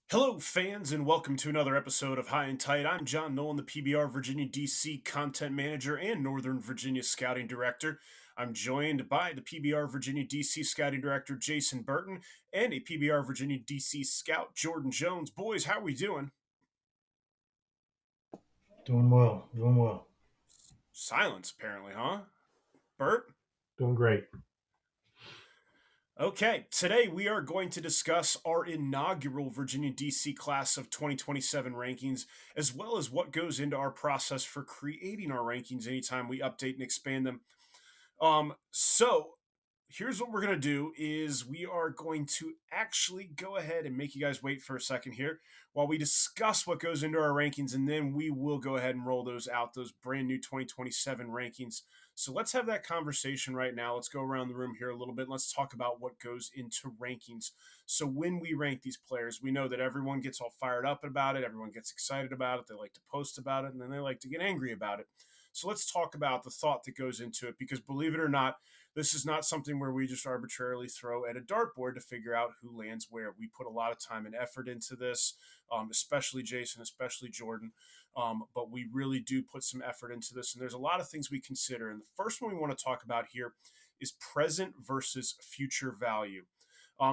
Hello, fans, and welcome to another episode of High and Tight. I'm John Nolan, the PBR Virginia DC Content Manager and Northern Virginia Scouting Director. I'm joined by the PBR Virginia DC Scouting Director, Jason Burton, and a PBR Virginia DC Scout, Jordan Jones. Boys, how are we doing? Doing well, doing well, Silence, apparently, huh? Bert? doing great. Okay, today we are going to discuss our inaugural Virginia DC class of 2027 rankings, as well as what goes into our process for creating our rankings anytime we update and expand them. So here's what we're gonna do is we are going to actually go ahead and make you guys wait for a second here while we discuss what goes into our rankings, and then we will go ahead and roll those out, those brand new 2027 rankings. So let's have that conversation right now. Let's go around the room here a little bit. Let's talk about what goes into rankings. So when we rank these players, we know that everyone gets all fired up about it, everyone gets excited about it, they like to post about it, and then they like to get angry about it. So let's talk about the thought that goes into it, because believe it or not, this is not something where we just arbitrarily throw at a dartboard to figure out who lands where. We put a lot of time and effort into this, especially Jason, especially Jordan. But we really do put some effort into this, and there's a lot of things we consider. And the first one we want to talk about here is present versus future value.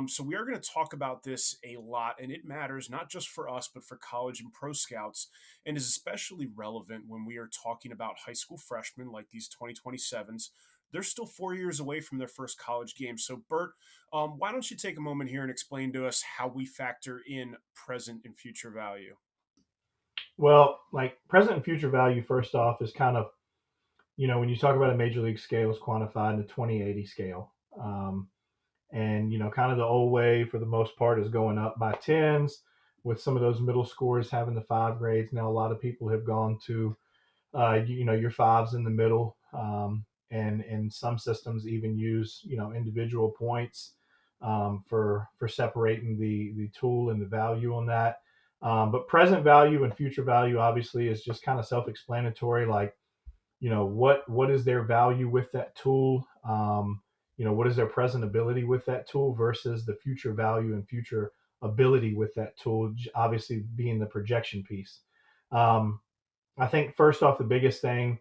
So we are going to talk about this a lot, and it matters not just for us, but for college and pro scouts, and is especially relevant when we are talking about high school freshmen like these 2027s. They're still 4 years away from their first college game. So, Bert, why don't you take a moment here and explain to us how we factor in present and future value? Well, like present and future value, first off, is kind of, when you talk about a major league scale, it's quantified in the 20/80 scale. And, kind of the old way for the most part is going up by tens, with some of those middle scores having the five grades. Now, a lot of people have gone to, your fives in the middle. And some systems even use, individual points for separating the tool and the value on that. But present value and future value obviously is just kind of self-explanatory. Like, what is their value with that tool? What is their present ability with that tool versus the future value and future ability with that tool? Obviously, being the projection piece. Um, I think first off, the biggest thing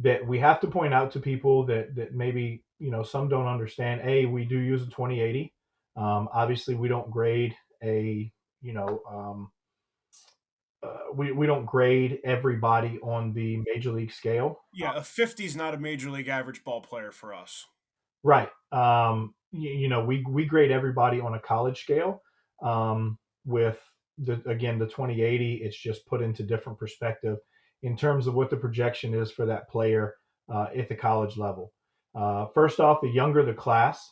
that we have to point out to people that maybe some don't understand. We do use a 20/80. Obviously, we don't grade a you know we don't grade everybody on the major league scale. Yeah, a 50 is not a major league average ball player for us. Right. We grade everybody on a college scale. With the 20/80, it's just put into different perspective in terms of what the projection is for that player at the college level. First off, the younger the class,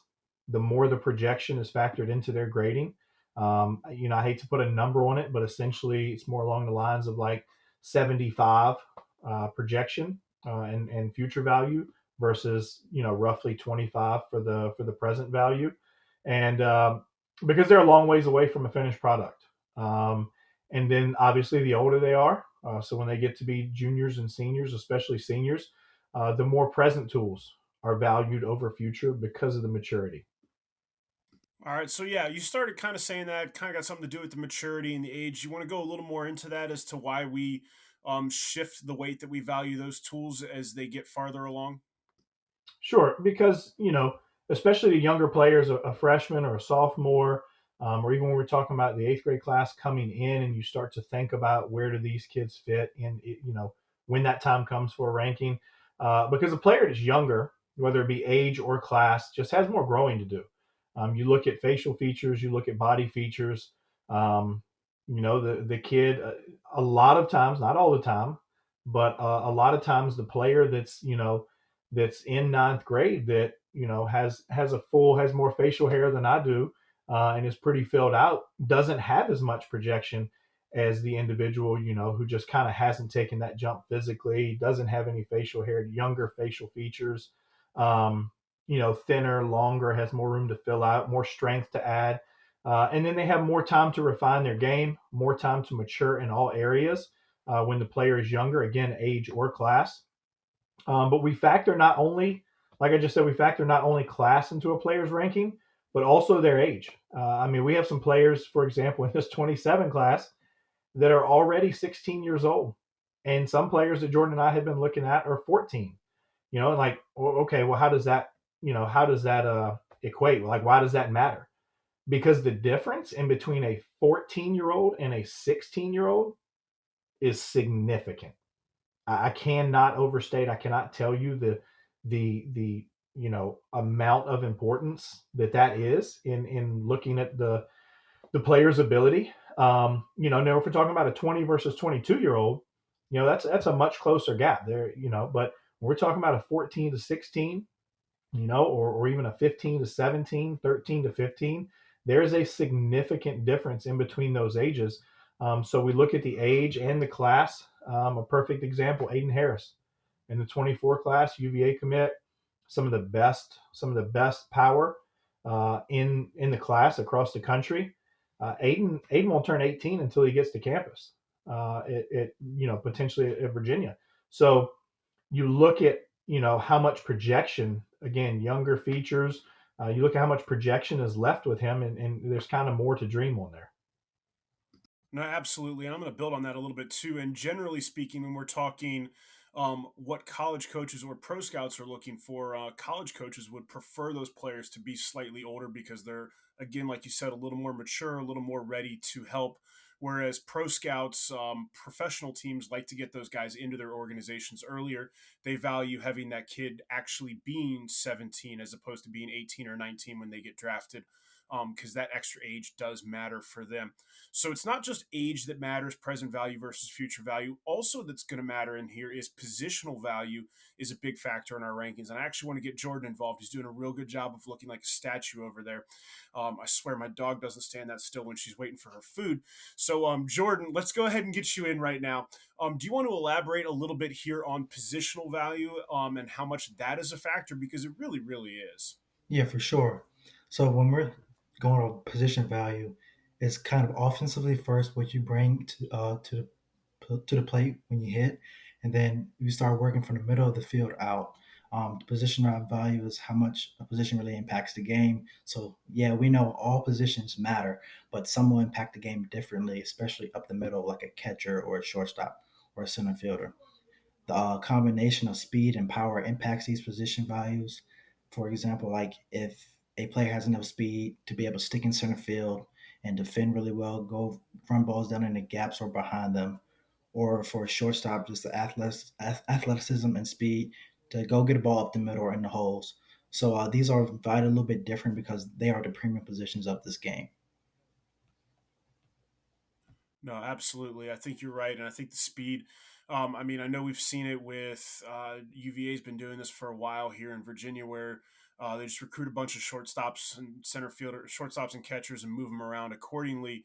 the more the projection is factored into their grading. I hate to put a number on it, but essentially it's more along the lines of like 75 projection and future value versus roughly 25 for the present value, and because they're a long ways away from a finished product. And then obviously the older they are, so when they get to be juniors and seniors, especially seniors, the more present tools are valued over future because of the maturity. All right, so yeah, you started kind of saying that kind of got something to do with the maturity and the age. You want to go a little more into that as to why we shift the weight that we value those tools as they get farther along? Sure, because especially the younger players, a freshman or a sophomore, or even when we're talking about the eighth grade class coming in, and you start to think about where do these kids fit in, when that time comes for a ranking, because a player that's younger, whether it be age or class, just has more growing to do. You look at facial features, you look at body features. The kid, a lot of times, not all the time, but a lot of times the player that's in ninth grade that has more facial hair than I do, and is pretty filled out, doesn't have as much projection as the individual who just kind of hasn't taken that jump physically, doesn't have any facial hair, younger facial features, thinner, longer, has more room to fill out, more strength to add. And then they have more time to refine their game, more time to mature in all areas when the player is younger, again, age or class. But we factor not only, like I just said, we factor not only class into a player's ranking, but also their age. I mean, we have some players, for example, in this 27 class that are already 16 years old. And some players that Jordan and I have been looking at are 14. Like, okay, well, how does that, how does that equate? Like, why does that matter? Because the difference in between a 14-year-old and a 16-year-old is significant. I cannot overstate. I cannot tell you the amount of importance that is in looking at the player's ability. Now if we're talking about a 20 versus 22-year-old, that's a much closer gap there. But when we're talking about a 14 to 16, or even a 15 to 17, 13 to 15, there is a significant difference in between those ages. So we look at the age and the class. A perfect example, Aiden Harris in the 24 class, UVA commit, some of the best power in the class across the country. Aiden won't turn 18 until he gets to campus. Potentially at Virginia. So you look at how much projection, again, younger features. You look at how much projection is left with him, and there's kind of more to dream on there. No, absolutely. And I'm going to build on that a little bit too. And generally speaking, when we're talking what college coaches or pro scouts are looking for, college coaches would prefer those players to be slightly older because they're, again, like you said, a little more mature, a little more ready to help. Whereas pro scouts, professional teams like to get those guys into their organizations earlier. They value having that kid actually being 17 as opposed to being 18 or 19 when they get drafted, because that extra age does matter for them. So it's not just age that matters, present value versus future value. Also, that's going to matter in here is positional value is a big factor in our rankings. And I actually want to get Jordan involved. He's doing a real good job of looking like a statue over there. I swear my dog doesn't stand that still when she's waiting for her food. So, Jordan, let's go ahead and get you in right now. Do you want to elaborate a little bit here on positional value and how much that is a factor? Because it really, really is. Yeah, for sure. So when we're going on position value, it's kind of offensively first what you bring to the plate when you hit, and then you start working from the middle of the field out. The position value is how much a position really impacts the game. So yeah, we know all positions matter, but some will impact the game differently, especially up the middle, like a catcher or a shortstop or a center fielder. The combination of speed and power impacts these position values. For example, like if a player has enough speed to be able to stick in center field and defend really well, go run balls down in the gaps or behind them, or for a shortstop, just the athleticism and speed to go get a ball up the middle or in the holes. So these are valued a little bit different because they are the premium positions of this game. No, absolutely. I think you're right, and I think the speed. I mean, I know we've seen it with UVA's been doing this for a while here in Virginia, where they just recruit a bunch of shortstops and center fielder, shortstops and catchers, and move them around accordingly.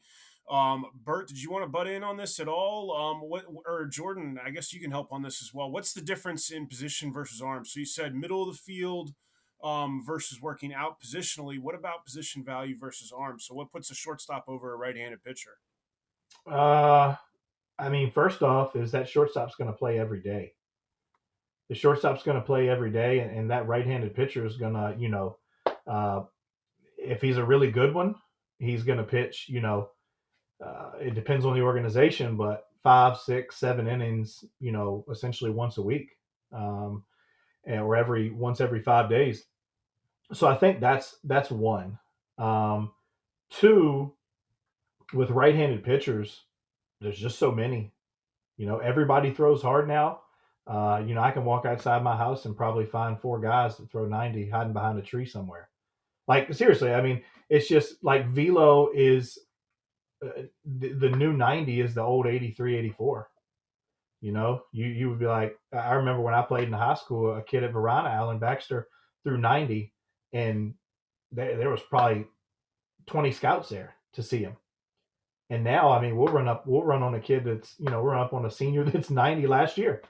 Bert, did you want to butt in on this at all? What or Jordan? I guess you can help on this as well. What's the difference in position versus arm? So you said middle of the field versus working out positionally. What about position value versus arm? So what puts a shortstop over a right-handed pitcher? Uh, I mean, first off, is that shortstop's going to play every day. The shortstop's going to play every day, and that right-handed pitcher is going to, uh, if he's a really good one, he's going to pitch. It depends on the organization, but 5, 6, 7 innings, essentially once a week, um, or once every 5 days. So I think that's one. Two, with right-handed pitchers, there's just so many. Everybody throws hard now. I can walk outside my house and probably find four guys that throw 90 hiding behind a tree somewhere. Like seriously, I mean, it's just like velo is the new 90 is the old 83, 84. You would be like, I remember when I played in high school, a kid at Verona, Alan Baxter, threw 90, and there was probably 20 scouts there to see him. And now, I mean, we'll run on a kid that's, we're up on a senior that's 90 last year.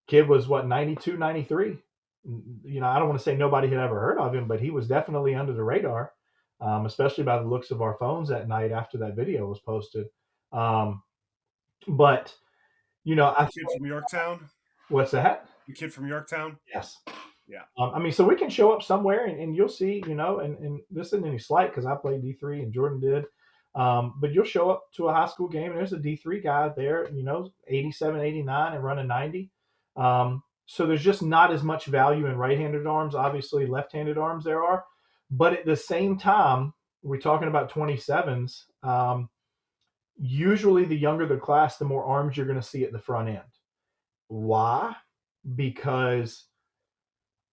Kid was what, 92, 93. I don't want to say nobody had ever heard of him, but he was definitely under the radar, especially by the looks of our phones that night after that video was posted. Um, but, I The kid from Yorktown. what's that? The kid from Yorktown. Yes. Yeah. I mean, so we can show up somewhere and you'll see, and this isn't any slight because I played D3 and Jordan did. But you'll show up to a high school game and there's a D3 guy there, 87, 89 and running 90. So there's just not as much value in right handed arms. Obviously, left handed arms there are. But at the same time, we're talking about 27s. Usually, the younger the class, the more arms you're going to see at the front end. Why? Because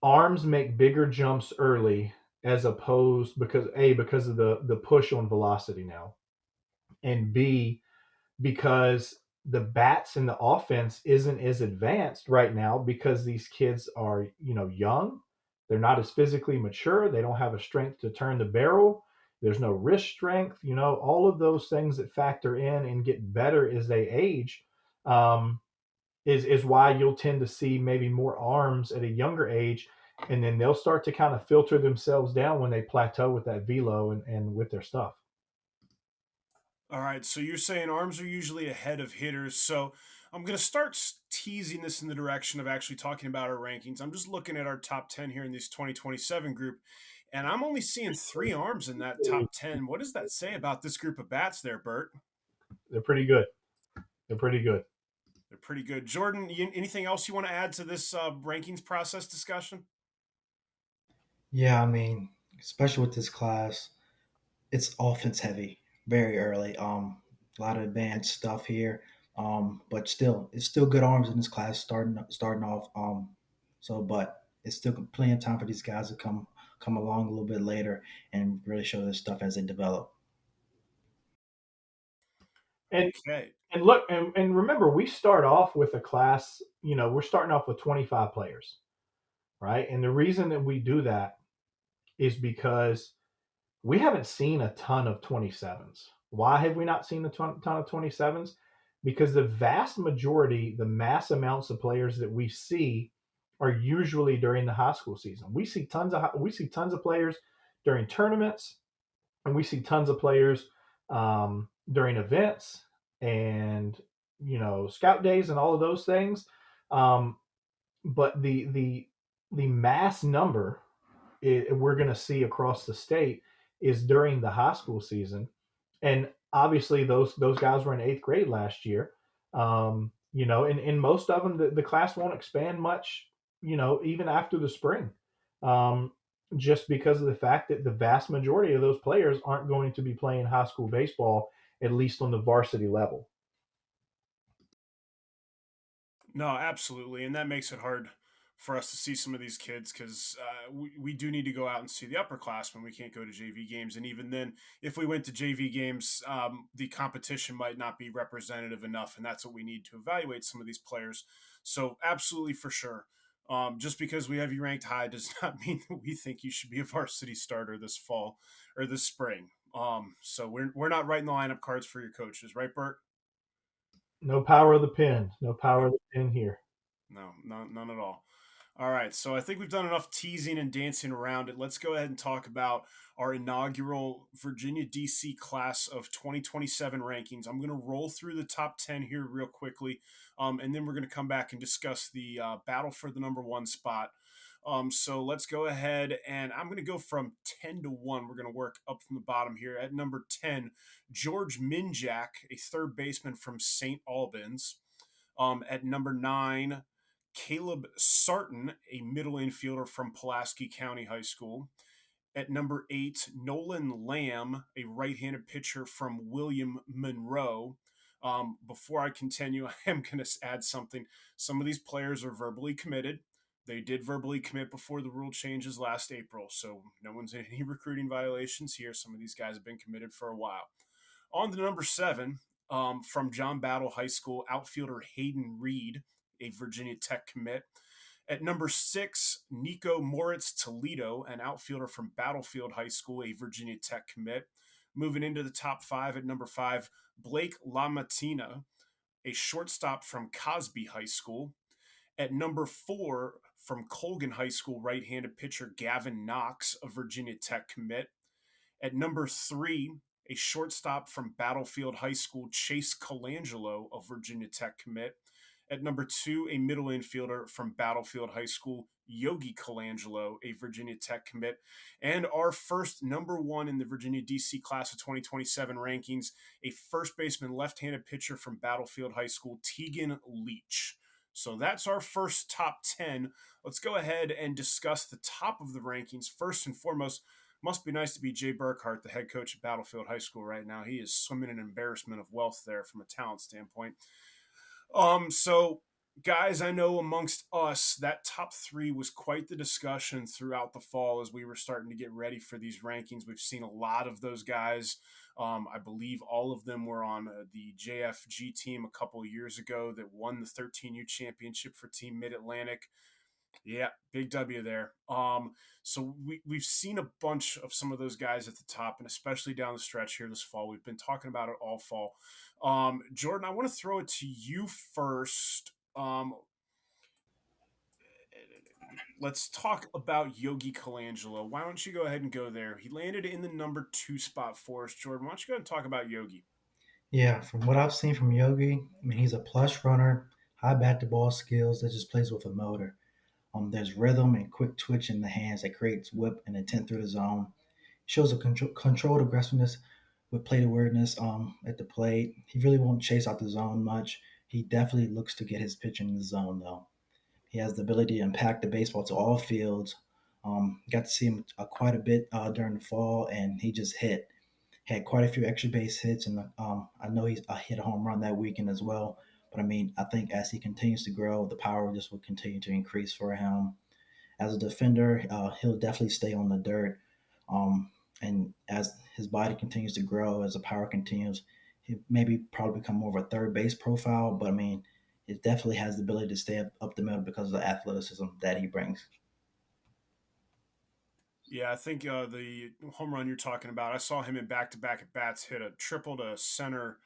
arms make bigger jumps early as opposed because of the push on velocity now, and B, because the bats in the offense isn't as advanced right now because these kids are young, they're not as physically mature, they don't have a strength to turn the barrel, there's no wrist strength, all of those things that factor in and get better as they age. Um, is why you'll tend to see maybe more arms at a younger age, and then they'll start to kind of filter themselves down when they plateau with that velo and with their stuff. All right, so you're saying arms are usually ahead of hitters. So I'm going to start teasing this in the direction of actually talking about our rankings. I'm just looking at our top 10 here in this 2027 group, and I'm only seeing three arms in that top 10. What does that say about this group of bats there, Bert? They're pretty good. They're pretty good. They're pretty good. Jordan, anything else you want to add to this rankings process discussion? Yeah, I mean, especially with this class, it's offense heavy very early. A lot of advanced stuff here. But still, it's still good arms in this class starting off. But it's still plenty of time for these guys to come along a little bit later and really show their stuff as they develop. And Okay. and look and remember, we start off with a class. We're starting off with 25 players, right? And the reason that we do that is because we haven't seen a ton of 27s. Why have we not seen a ton of 27s? Because the vast majority, the mass amounts of players that we see are usually during the high school season. We see tons of players during tournaments, and we see tons of players during events and scout days and all of those things. Um, but the mass number we're going to see across the state is during the high school season, and obviously those guys were in eighth grade last year. And most of them, the class won't expand much, even after the spring, um, just because of the fact that the vast majority of those players aren't going to be playing high school baseball, at least on the varsity level. No, absolutely, and that makes it hard for us to see some of these kids because we do need to go out and see the upperclassmen. We can't go to JV games, and even then, if we went to JV games, the competition might not be representative enough, and that's what we need to evaluate some of these players. So, absolutely, for sure. Just because we have you ranked high does not mean that we think you should be a varsity starter this fall or this spring. So we're not writing the lineup cards for your coaches, right, Bert? No power of the pen. No power of the pen here. No, none at all. All right, so I think we've done enough teasing and dancing around it. Let's go ahead and talk about our inaugural Virginia DC class of 2027 rankings. I'm going to roll through the top 10 here real quickly, and then we're going to come back and discuss the battle for the number one spot. So let's go ahead and I'm going to go from 10 to 1. We're going to work up from the bottom here. At number 10, George Minjak, a third baseman from St. Albans. At number 9, Caleb Sarton, a middle infielder from Pulaski County High School. At number 8, Nolan Lamb, a right handed pitcher from William Monroe. Before I continue, I am going to add something. Some of these players are verbally committed. They did verbally commit before the rule changes last April, so no one's in any recruiting violations here. Some of these guys have been committed for a while. On to number 7, from John Battle High School, outfielder Hayden Reed, a Virginia Tech commit. At number 6, Nico Moritz Toledo, an outfielder from Battlefield High School, a Virginia Tech commit. Moving into the top 5, at number 5, Blake LaMatina, a shortstop from Cosby High School. At number 4, from Colgan High School, right handed pitcher Gavin Knox, a Virginia Tech commit. At number 3, a shortstop from Battlefield High School, Chase Colangelo, a Virginia Tech commit. At number 2, a middle infielder from Battlefield High School, Yogi Colangelo, a Virginia Tech commit. And our first number 1 in the Virginia DC class of 2027 rankings, a first baseman left-handed pitcher from Battlefield High School, Tegan Leach. So that's our first top 10. Let's go ahead and discuss the top of the rankings. First and foremost, must be nice to be Jay Burkhart, the head coach at Battlefield High School right now. He is swimming in embarrassment of wealth there from a talent standpoint. So guys, I know amongst us that top 3 was quite the discussion throughout the fall as we were starting to get ready for these rankings. We've seen a lot of those guys. I believe all of them were on the JFG team a couple of years ago that won the 13U championship for Team Mid Atlantic. Yeah, big W there. So we've seen a bunch of some of those guys at the top, and especially down the stretch here this fall. We've been talking about it all fall. Jordan, I want to throw it to you first. Let's talk about Yogi Colangelo. Why don't you go ahead and go there? He landed in the number 2 spot for us, Jordan. Why don't you go and talk about Yogi? Yeah, from what I've seen from Yogi, I mean, he's a plush runner, high bat to ball skills that just plays with a motor. There's rhythm and quick twitch in the hands that creates whip and intent through the zone. Shows a controlled aggressiveness with plate awareness at the plate. He really won't chase out the zone much. He definitely looks to get his pitch in the zone, though. He has the ability to impact the baseball to all fields. Got to see him quite a bit during the fall, and he just had quite a few extra base hits, and I know he's hit a home run that weekend as well. But I mean, I think as he continues to grow, the power just will continue to increase for him. As a defender, he'll definitely stay on the dirt. And as his body continues to grow, as the power continues, he maybe probably become more of a third base profile. But I mean, it definitely has the ability to stay up the middle because of the athleticism that he brings. Yeah, I think the home run you're talking about, I saw him in back to back at bats hit a triple to center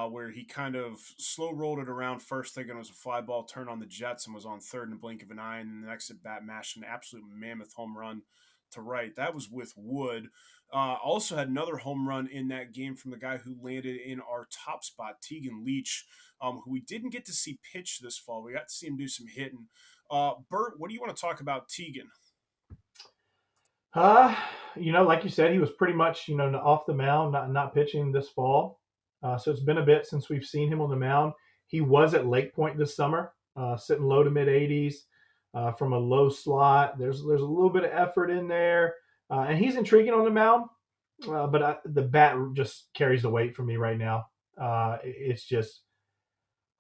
where he kind of slow rolled it around first, thinking it was a fly ball, turn on the Jets, and was on third in a blink of an eye. And then the next at bat, mashed an absolute mammoth home run to right. That was with Wood. Also had another home run in that game from the guy who landed in our top spot, Tegan Leach, who we didn't get to see pitch this fall. We got to see him do some hitting. Bert, what do you want to talk about Tegan? Uh, like you said, he was pretty much, off the mound, not pitching this fall. So it's been a bit since we've seen him on the mound. He was at Lake Point this summer, sitting low to mid 80s from a low slot. There's a little bit of effort in there, and he's intriguing on the mound. But the bat just carries the weight for me right now. It's just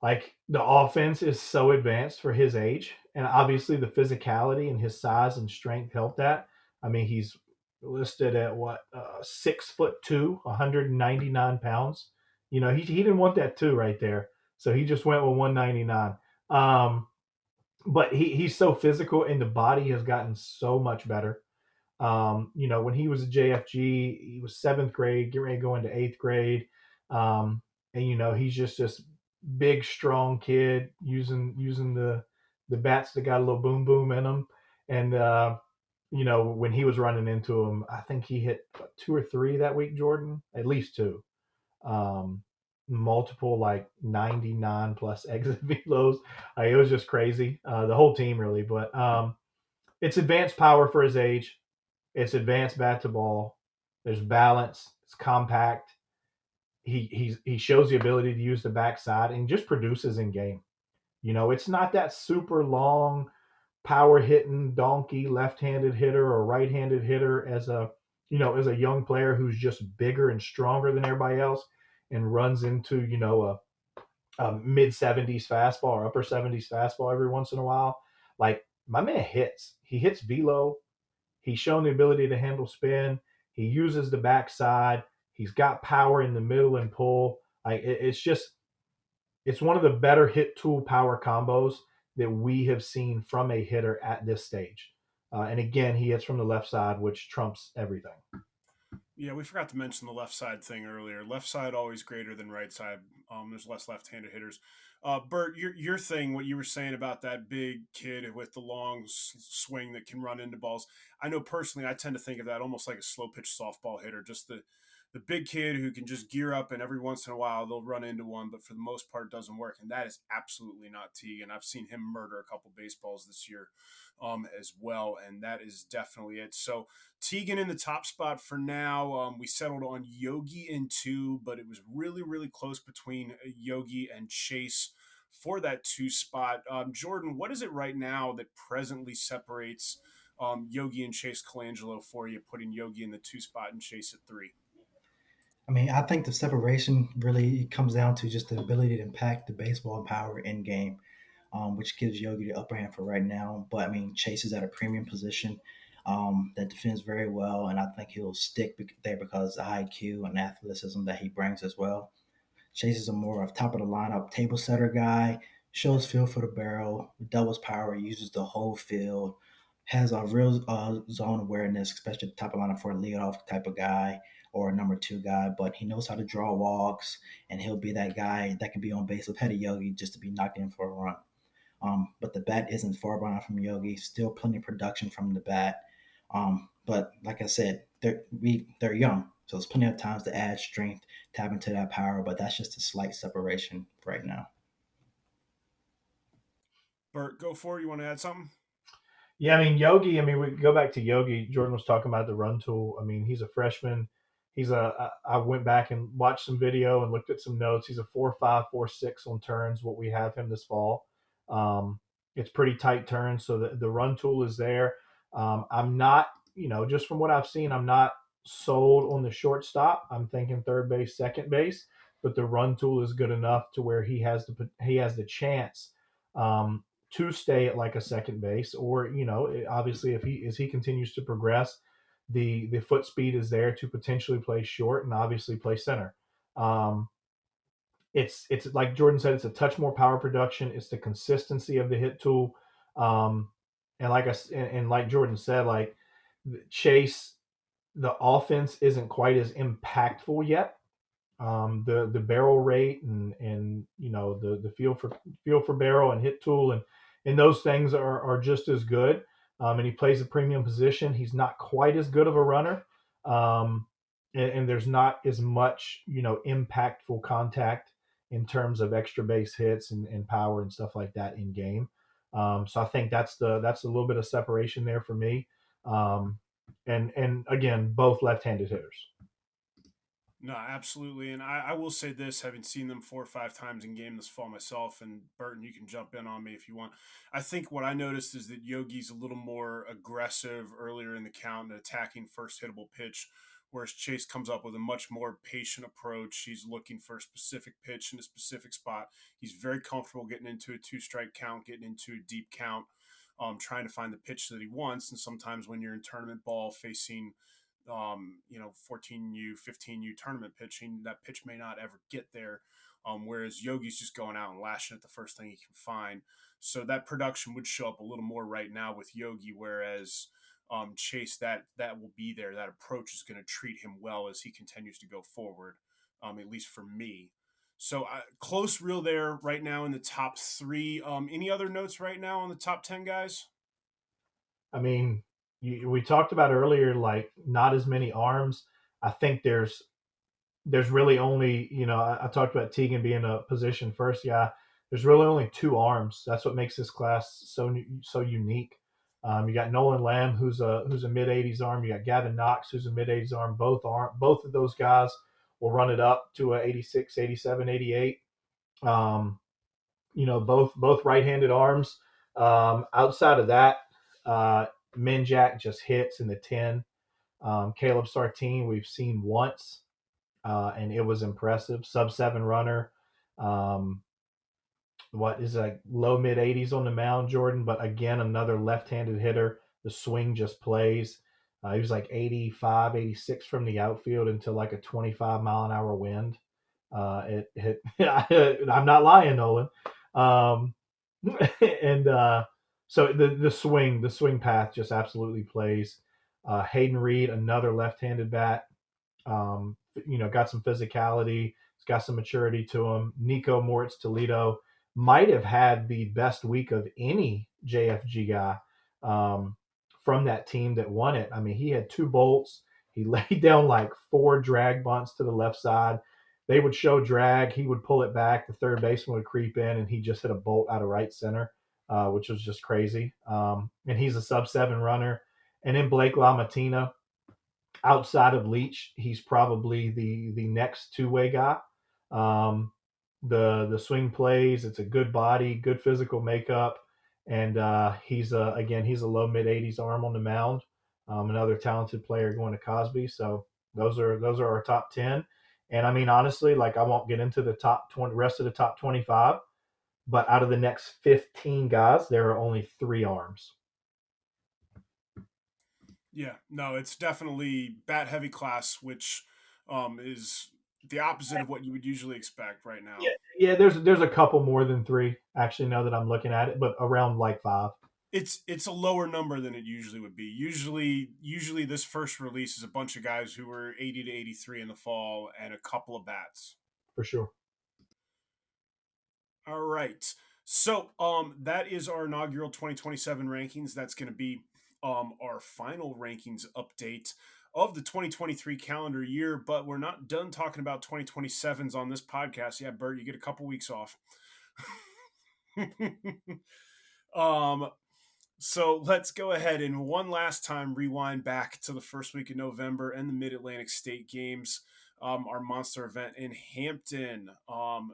like the offense is so advanced for his age, and obviously the physicality and his size and strength help that. I mean, he's listed at what 6'2", 199 pounds. He didn't want that two right there, so he just went with 199. But he's so physical, and the body has gotten so much better. When he was at JFG, he was seventh grade, getting ready to go into eighth grade. And he's just this big, strong kid using the bats that got a little boom boom in them. And when he was running into him, I think he hit two or three that week, Jordan, at least two. Um, Multiple like 99 plus exit velos. It was just crazy. The whole team really, but it's advanced power for his age. It's advanced bat to ball. There's balance. It's compact. He shows the ability to use the backside and just produces in game. It's not that super long power hitting donkey left-handed hitter or right-handed hitter as a young player who's just bigger and stronger than everybody else and runs into a mid 70s fastball or upper 70s fastball every once in a while. Like my man hits. He hits velo. He's shown the ability to handle spin. He uses the backside. He's got power in the middle and pull. It's one of the better hit tool power combos that we have seen from a hitter at this stage. And again, he hits from the left side, which trumps everything. Yeah, we forgot to mention the left side thing earlier. Left side always greater than right side. There's less left-handed hitters. Bert, your thing, what you were saying about that big kid with the long swing that can run into balls. I know personally, I tend to think of that almost like a slow pitch softball hitter. Just the big kid who can just gear up and every once in a while they'll run into one, but for the most part doesn't work. And that is absolutely not Teague. And I've seen him murder a couple baseballs this year as well. And that is definitely it. So Teagan in the top spot for now. We settled on Yogi in two, but it was really, really close between Yogi and Chase for that two spot. Jordan, what is it right now that presently separates Yogi and Chase Colangelo for you, putting Yogi in the two spot and Chase at three? I mean, I think the separation really comes down to just the ability to impact the baseball and power in game, which gives Yogi the upper hand for right now. But I mean, Chase is at a premium position that defends very well, and I think he'll stick there because of the IQ and athleticism that he brings as well. Chase is a more of top of the lineup table setter guy, shows feel for the barrel, doubles power, uses the whole field, has a real zone awareness, especially at the top of the lineup for a leadoff type of guy or a number two guy. But he knows how to draw walks, and he'll be that guy that can be on base with Petty Yogi just to be knocked in for a run. But the bat isn't far behind from Yogi. Still plenty of production from the bat. But like I said, they're young, so there's plenty of times to add strength, tap into that power. But that's just a slight separation right now. Bert, go for it. You want to add something? Yeah, I mean Yogi. I mean, we go back to Yogi. Jordan was talking about the run tool. I mean, he's a freshman. He's a. I went back and watched some video and looked at some notes. He's a 4.5, 4.6 on turns. What we have him this fall. Um, it's pretty tight turns, so the run tool is there. I'm not, just from what I've seen, I'm not sold on the shortstop. I'm thinking third base, second base, but the run tool is good enough to where he has the chance. Um, to stay at like a second base, or obviously if he continues to progress, the foot speed is there to potentially play short and obviously play center. Um, it's like Jordan said, it's a touch more power production. It's the consistency of the hit tool, um, and like Jordan said, like Chase, the offense isn't quite as impactful yet. The barrel rate and the feel for barrel and hit tool and those things are just as good. And he plays a premium position. He's not quite as good of a runner, um, and there's not as much impactful contact in terms of extra base hits and power and stuff like that in game. So I think that's a little bit of separation there for me. And again, both left-handed hitters. No, absolutely. And I will say this, having seen them 4 or 5 times in game this fall myself, and Burton, you can jump in on me if you want. I think what I noticed is that Yogi's a little more aggressive earlier in the count and attacking first hittable pitch, whereas Chase comes up with a much more patient approach. He's looking for a specific pitch in a specific spot. He's very comfortable getting into a two-strike count, getting into a deep count, trying to find the pitch that he wants. And sometimes when you're in tournament ball facing 14U, 15U tournament pitching, that pitch may not ever get there. Whereas Yogi's just going out and lashing at the first thing he can find. So that production would show up a little more right now with Yogi, whereas Chase, that will be there. That approach is going to treat him well as he continues to go forward, at least for me. So close real there right now in the top three. Any other notes right now on the top 10 guys? I mean, we talked about earlier, like not as many arms. I think there's really only, I talked about Teagan being a position first guy. There's really only two arms. That's what makes this class so unique. You got Nolan Lamb, who's a mid 80s arm. You got Gavin Knox, who's a mid 80s arm. Both of those guys will run it up to a 86, 87, 88. Um, both right-handed arms. Outside of that, uh, Minjak just hits in the 10. Caleb Sartine, we've seen once, and it was impressive. Sub 7 runner. Um, what is like low mid 80s on the mound, Jordan, but again, another left-handed hitter. The swing just plays. He was like 85, 86 from the outfield until like a 25-mile-an-hour wind. It I'm not lying, Nolan. Um, and so the swing path just absolutely plays. Hayden Reed, another left-handed bat, got some physicality. He's got some maturity to him. Nico Moritz Toledo might have had the best week of any JFG guy um, from that team that won it. I mean, he had two bolts. He laid down like 4 drag bunts to the left side. They would show drag. He would pull it back. The third baseman would creep in, and he just hit a bolt out of right center, which was just crazy. And he's a sub 7 runner. And then Blake LaMattina, outside of Leach, he's probably the next 2 way guy. Um, the swing plays. It's a good body, good physical makeup, and he's a low mid 80s arm on the mound. Another talented player going to Cosby. So those are our top 10. And I mean, honestly, like I won't get into the top 20, rest of the top 25, but out of the next 15 guys, there are only 3 arms. Yeah, no, it's definitely bat heavy class, which is the opposite of what you would usually expect right Yeah, now. yeah. There's a couple more than 3 actually. Now that I'm looking at it, but around like 5 It's a lower number than it usually would be. Usually this first release is a bunch of guys who were 80 to 83 in the fall and a couple of bats. for sure. All right. So that is our inaugural 2027 rankings. That's going to be our final rankings update of the 2023 calendar year, but we're not done talking about 2027s on this podcast. Yeah, Bert, you get a couple weeks off. um So let's go ahead and one last time rewind back to the first week of November and the Mid Atlantic State Games, our monster event in Hampton.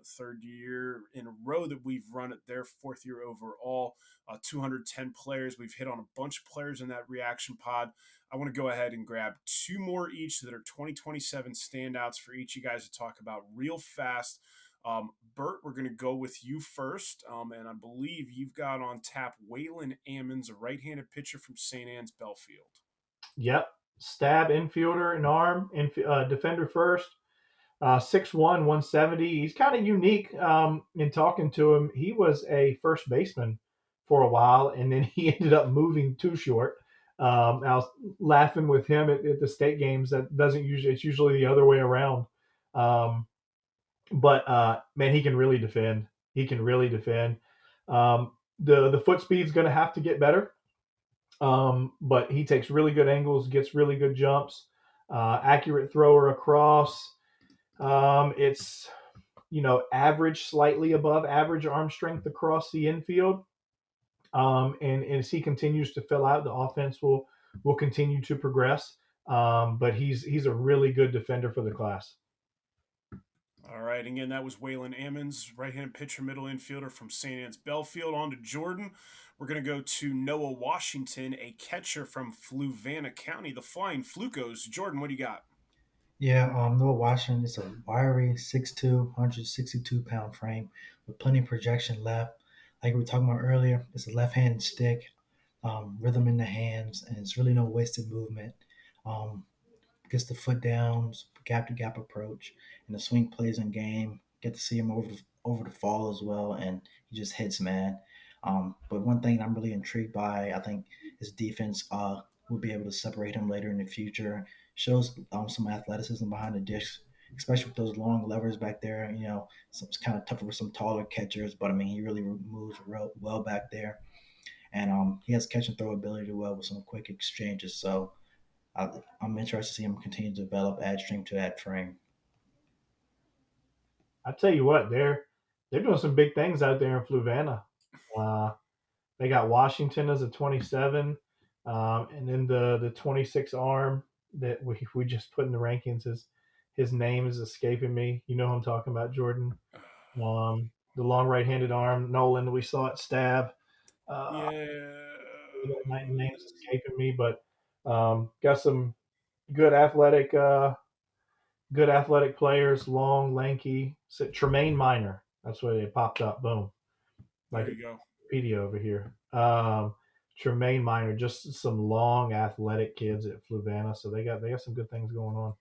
Third year in a row that we've run it there, fourth year overall. 210 players. We've hit on a bunch of players in that reaction pod. I want to go ahead and grab 2 more each that are 2027 standouts for each of you guys to talk about real fast. Bert, we're going to go with you first. And I believe you've got on tap Waylon Ammons, a right handed pitcher from St. Anne's Belfield. Yep. Stab infielder and arm, defender first. 6'1", 170. He's kind of unique in talking to him. He was a first baseman for a while, and then he ended up moving too short. I was laughing with him at the state games. That doesn't usually, it's usually the other way around. Um, but man, he can really defend. He can really defend. The foot speed's going to have to get better. But he takes really good angles, gets really good jumps, accurate thrower across. It's average, slightly above average arm strength across the infield. And as he continues to fill out, the offense will continue to progress. But he's a really good defender for the class. All right. Again, that was Waylon Ammons, right handed pitcher, middle infielder from St. Anne's Belfield. On to Jordan. We're going to go to Noah Washington, a catcher from Fluvanna County, the Flying Flukos. Jordan, what do you got? Yeah, Noah Washington is a wiry 6'2", 162-pound frame with plenty of projection left. Like we were talking about earlier, it's a left-handed stick, rhythm in the hands, and it's really no wasted movement. Um, Gets the foot down, gap to gap approach, and the swing plays in game. Get to see him over the fall as well, and he just hits, man. But one thing I'm really intrigued by, I think, his defense will be able to separate him later in the future. Shows some athleticism behind the dish, especially with those long levers back there. It's kind of tougher with some taller catchers, but I mean, he really moves well back there, and he has catch and throw ability well with some quick exchanges. So I'm interested to see him continue to develop ad stream to ad frame. I tell you what, they're doing some big things out there in Fluvanna. Uh, they got Washington as a 27, and then the 26 arm that we just put in the rankings is his name is escaping me. You know who I'm talking about, Jordan. The long right-handed arm, Nolan. We saw it stab. Uh, Yeah. that name's escaping me, but got some good athletic players, long, lanky. So, Tremaine Minor. That's where they popped up. Boom, like There a you go. Wikipedia over here. Tremaine Minor, just some long, athletic kids at Fluvanna. So they got some good things going on.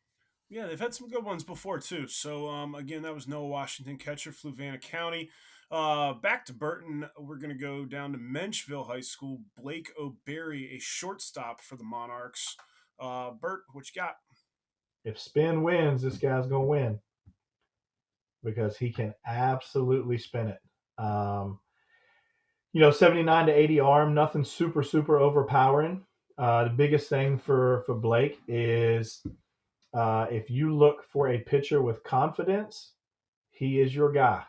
Yeah, they've had some good ones before too. So again, that was Noah Washington, catcher, Fluvanna County. Back to Burton, we're going to go down to Menchville High School. Blake O'Berry, a shortstop for the Monarchs. Bert, what you got? If Spin wins, this guy's gonna win because he can absolutely spin it. 79 to 80 arm, nothing super overpowering. The biggest thing for Blake is if you look for a pitcher with confidence, he is your guy.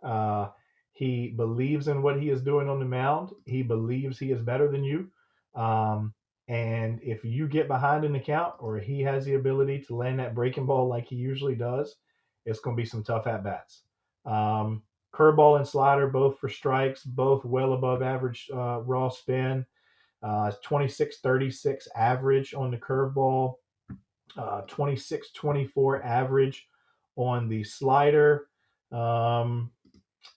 Uh, he believes in what he is doing on the mound. He believes he is better than you. Um, and if you get behind in the count, or he has the ability to land that breaking ball like he usually does, it's going to be some tough at bats. Um, Curveball and slider, both for strikes, both well above average raw spin. 26-36 average on the curveball, 26-24 average on the slider. Um,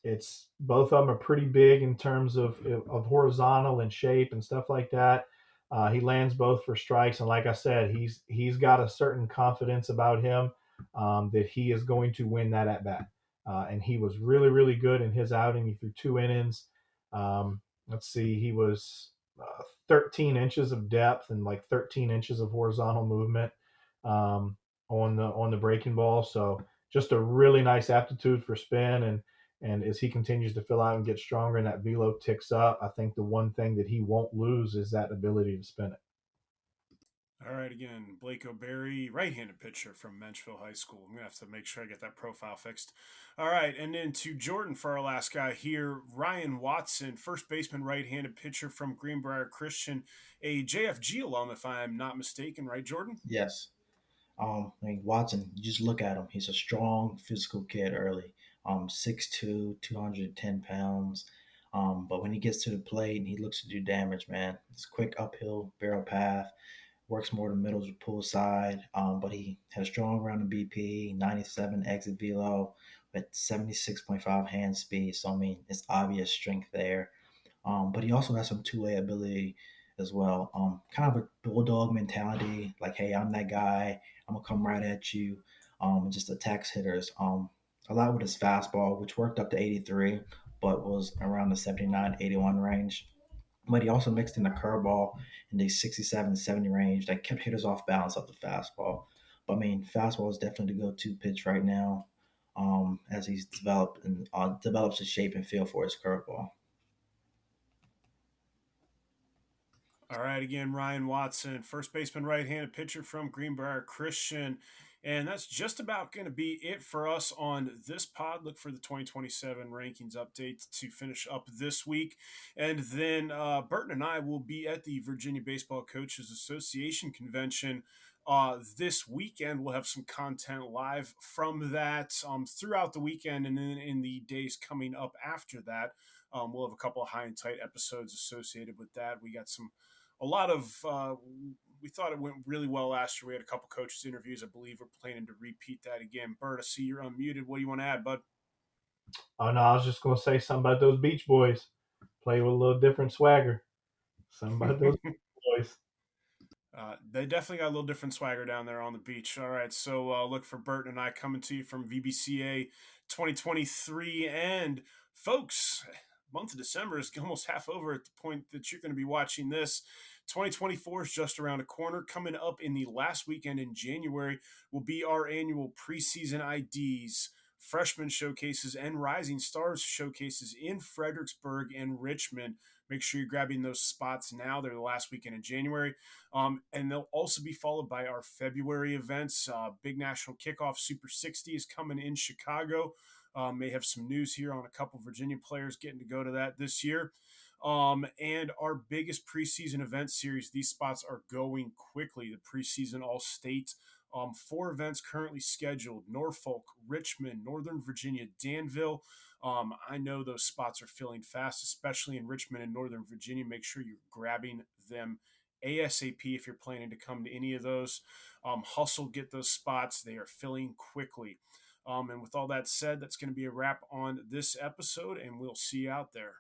it's both of them are pretty big in terms of horizontal and shape and stuff like that. He lands both for strikes, and like I said, he's got a certain confidence about him that he is going to win that at bat. And he was really good in his outing. He threw 2 innings. Let's see, he was 13 inches of depth and like 13 inches of horizontal movement um, on the breaking ball. So just a really nice aptitude for spin, and as he continues to fill out and get stronger and that velo ticks up, I think the one thing that he won't lose is that ability to spin it. All right, again, Blake O'Berry, right-handed pitcher from Menchville High School. I'm gonna have to make sure I get that profile fixed. All right, and then to Jordan for our last guy here, Ryan Watson, first baseman, right-handed pitcher from Greenbrier Christian, a JFG alum, if I'm not mistaken, right, Jordan? Yes. I mean, Watson, you just look at him. He's a strong, physical kid early. 6'2", 210 pounds. But when he gets to the plate and he looks to do damage, man, it's a quick uphill barrel path. Works more the middle to pull side. But he had a strong round of BP, 97 exit velo, with 76.5 hand speed. So I mean, it's obvious strength there. But he also has some two-way ability as well. Kind of a bulldog mentality, like, hey, I'm that guy. I'm gonna come right at you. And just attacks hitters. A lot with his fastball, which worked up to 83, but was around the 79, 81 range. But he also mixed in the curveball in the 67, 70 range that kept hitters off balance of the fastball. But I mean, fastball is definitely the go-to pitch right now, as he's developed and develops his shape and feel for his curveball. All right, again, Ryan Watson, first baseman, right-handed pitcher from Greenbrier Christian. And that's just about going to be it for us on this pod. Look for the 2027 rankings update to finish up this week. And then Burton and I will be at the Virginia Baseball Coaches Association convention this weekend. We'll have some content live from that throughout the weekend, and then in the days coming up after that. We'll have a couple of high and tight episodes associated with that. We got a lot of we thought it went really well last year. We had a couple coaches interviews. I believe we're planning to repeat that again. Bert, I see you're unmuted. What do you want to add, bud? Oh no, I was just gonna say something about those Beach Boys. Play with a little different swagger. Something about those boys. They definitely got a little different swagger down there on the beach. All right, so look for Burton and I coming to you from VBCA 2023. And folks, month of December is almost half over at the point that you're going to be watching this. 2024 is just around a corner. Coming up in the last weekend in January will be our annual preseason IDs, freshman showcases, and rising stars showcases in Fredericksburg and Richmond. Make sure you're grabbing those spots now. They're the last weekend in January. And they'll also be followed by our February events. Big National Kickoff Super 60 is coming in Chicago. May have some news here on a couple Virginia players getting to go to that this year. And our biggest preseason event series, these spots are going quickly. The preseason All State, 4 events currently scheduled: Norfolk, Richmond, Northern Virginia, Danville. I know those spots are filling fast, especially in Richmond and Northern Virginia. Make sure you're grabbing them ASAP if you're planning to come to any of those. Hustle, get those spots. They are filling quickly. And with all that said, that's going to be a wrap on this episode, and we'll see you out there.